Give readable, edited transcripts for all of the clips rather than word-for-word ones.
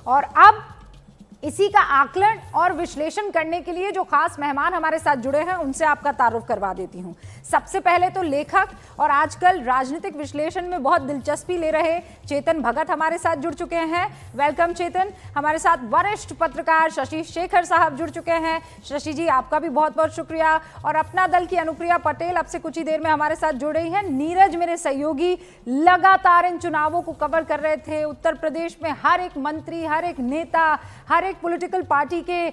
और अब इसी का आकलन और विश्लेषण करने के लिए जो खास मेहमान हमारे साथ जुड़े हैं उनसे आपका तारुफ करवा देती हूं। सबसे पहले तो लेखक और आजकल राजनीतिक विश्लेषण में बहुत दिलचस्पी ले रहे चेतन भगत हमारे साथ जुड़ चुके हैं। वेलकम चेतन। हमारे साथ वरिष्ठ पत्रकार शशि शेखर साहब जुड़ चुके हैं। शशि जी, आपका भी बहुत बहुत शुक्रिया। और अपना दल की अनुप्रिया पटेल अब से कुछ ही देर में हमारे साथ जुड़ रही हैं। नीरज मेरे सहयोगी लगातार इन चुनावों को कवर कर रहे थे। उत्तर प्रदेश में हर एक मंत्री, हर एक नेता, हर एक पॉलिटिकल पार्टी के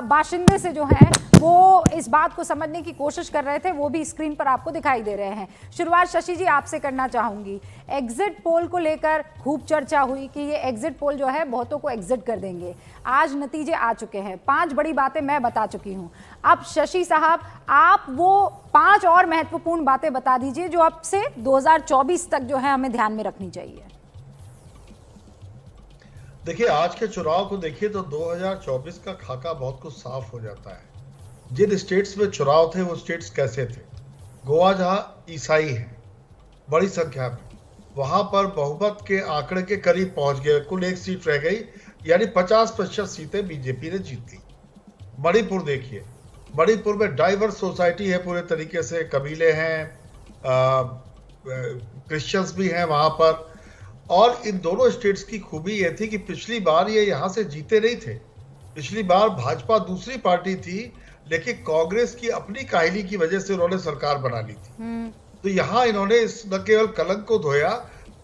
बाशिंदे से जो हैं वो इस बात को समझने की कोशिश कर रहे थे, वो भी स्क्रीन पर आपको दिखाई दे रहे हैं। शुरुआत शशि जी आपसे करना चाहूंगी। एग्जिट पोल को लेकर खूब चर्चा हुई कि ये एग्जिट पोल जो है बहुतों को एग्जिट कर देंगे। आज नतीजे आ चुके हैं। 5 बड़ी बातें मैं बता चुकी हूं। अब शशि साहब, आप वो 5 और महत्वपूर्ण बातें बता दीजिए जो अब से 2024 तक जो है हमें ध्यान में रखनी चाहिए। देखिए, आज के चुनाव को देखिए तो 2024 का खाका बहुत कुछ साफ हो जाता है। जिन स्टेट्स में चुनाव थे वो स्टेट्स कैसे थे। गोवा जहां ईसाई हैं बड़ी संख्या में, वहां पर बहुमत के आंकड़े के करीब पहुंच गए। कुल 1 सीट रह गई, यानी 50% सीटें बीजेपी ने जीत ली। मणिपुर देखिए, मणिपुर में डाइवर्स सोसाइटी है पूरे तरीके से, कबीले हैं, क्रिश्चियंस भी हैं वहां पर। और इन दोनों स्टेट्स की खूबी ये थी कि पिछली बार ये यहाँ से जीते नहीं थे। पिछली बार भाजपा दूसरी पार्टी थी, लेकिन कांग्रेस की अपनी काहली की वजह से उन्होंने सरकार बना ली थी। तो यहाँ इन्होंने न केवल कलंक को धोया,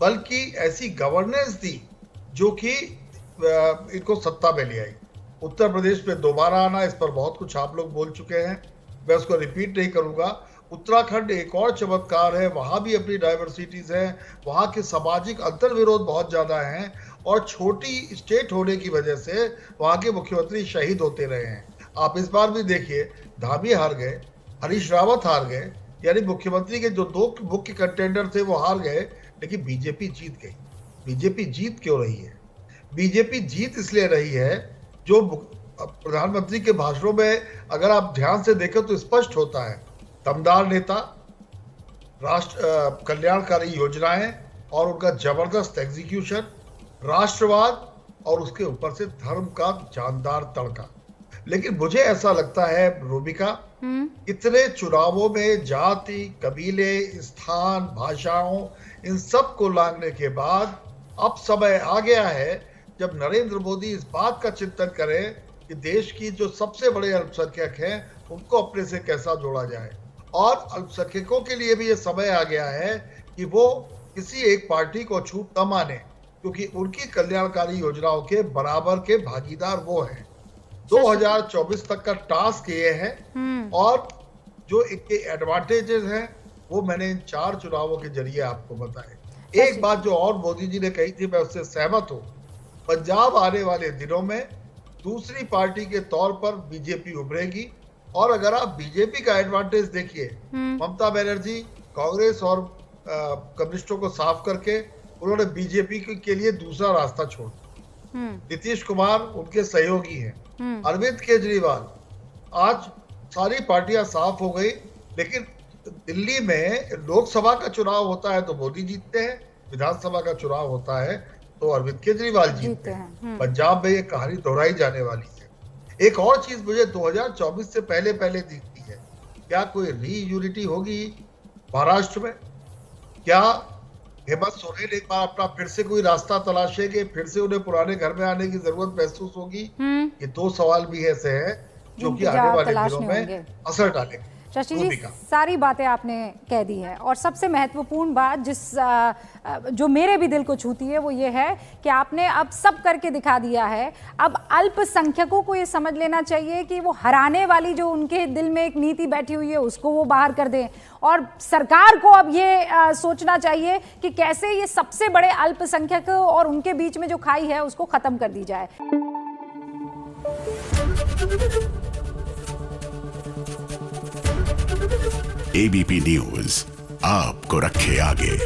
बल्कि ऐसी गवर्नेंस दी जो कि इनको सत्ता में ले आई। उत्तर प्रदेश में दोबारा आना, इस पर बहुत कुछ आप लोग बोल चुके हैं, मैं उसको रिपीट नहीं करूंगा। उत्तराखंड एक और चमत्कार है, वहां भी अपनी डाइवर्सिटीज है, वहां के सामाजिक अंतर्विरोध बहुत ज्यादा हैं और छोटी स्टेट होने की वजह से वहां के मुख्यमंत्री शहीद होते रहे हैं। आप इस बार भी देखिए, धामी हार गए, हरीश रावत हार गए, यानी मुख्यमंत्री के जो 2 मुख्य कंटेंडर थे वो हार गए, लेकिन बीजेपी जीत गई। बीजेपी जीत क्यों रही है? बीजेपी जीत इसलिए रही है, जो प्रधानमंत्री के भाषणों में अगर आप ध्यान से देखें तो स्पष्ट होता है, दमदार नेता, राष्ट्र कल्याणकारी योजनाएं और उनका जबरदस्त एग्जीक्यूशन, राष्ट्रवाद और उसके ऊपर से धर्म का जानदार तड़का। लेकिन मुझे ऐसा लगता है रूबिका, इतने चुनावों में जाति, कबीले, स्थान, भाषाओं, इन सब को लांघने के बाद अब समय आ गया है जब नरेंद्र मोदी इस बात का चिंतन करें कि देश की जो सबसे बड़े अल्पसंख्यक हैं उनको अपने से कैसा जोड़ा जाए। और अल्पसंख्यकों के लिए भी ये समय आ गया है कि वो किसी एक पार्टी को छूट न माने, क्योंकि उनकी कल्याणकारी योजनाओं के बराबर के भागीदार वो हैं। 2024 तक का टास्क ये है और जो इनके एडवांटेजेस हैं वो मैंने इन 4 चुनावों के जरिए आपको बताए। एक बात जो और मोदी जी ने कही थी, मैं उससे सहमत हूँ, पंजाब आने वाले दिनों में दूसरी पार्टी के तौर पर बीजेपी उभरेगी। और अगर आप बीजेपी का एडवांटेज देखिए, ममता बनर्जी कांग्रेस और कम्युनिस्टों को साफ करके उन्होंने बीजेपी के लिए दूसरा रास्ता छोड़ दिया। नीतीश कुमार उनके सहयोगी हैं। अरविंद केजरीवाल, आज सारी पार्टियां साफ हो गई, लेकिन दिल्ली में लोकसभा का चुनाव होता है तो मोदी जीतते हैं, विधानसभा का चुनाव होता है तो अरविंद केजरीवाल जीतते हैं। पंजाब में ये कहानी दोहराई जाने वाली है। एक और चीज मुझे 2024 से पहले दिखती है, क्या कोई रीयूनिटी होगी महाराष्ट्र में? क्या हेमंत सोरेन एक बार अपना फिर से कोई रास्ता तलाशेंगे, फिर से उन्हें पुराने घर में आने की जरूरत महसूस होगी? ये 2 सवाल भी ऐसे हैं जो कि आने वाले दिनों में असर डालेंगे। शशि जी, सारी बातें आपने कह दी है और सबसे महत्वपूर्ण बात जो मेरे भी दिल को छूती है वो ये है कि आपने अब सब करके दिखा दिया है। अब अल्पसंख्यकों को ये समझ लेना चाहिए कि वो हराने वाली जो उनके दिल में एक नीति बैठी हुई है उसको वो बाहर कर दें, और सरकार को अब ये सोचना चाहिए कि कैसे ये सबसे बड़े अल्पसंख्यक और उनके बीच में जो खाई है उसको खत्म कर दी जाए। एबीपी न्यूज आपको रखे आगे।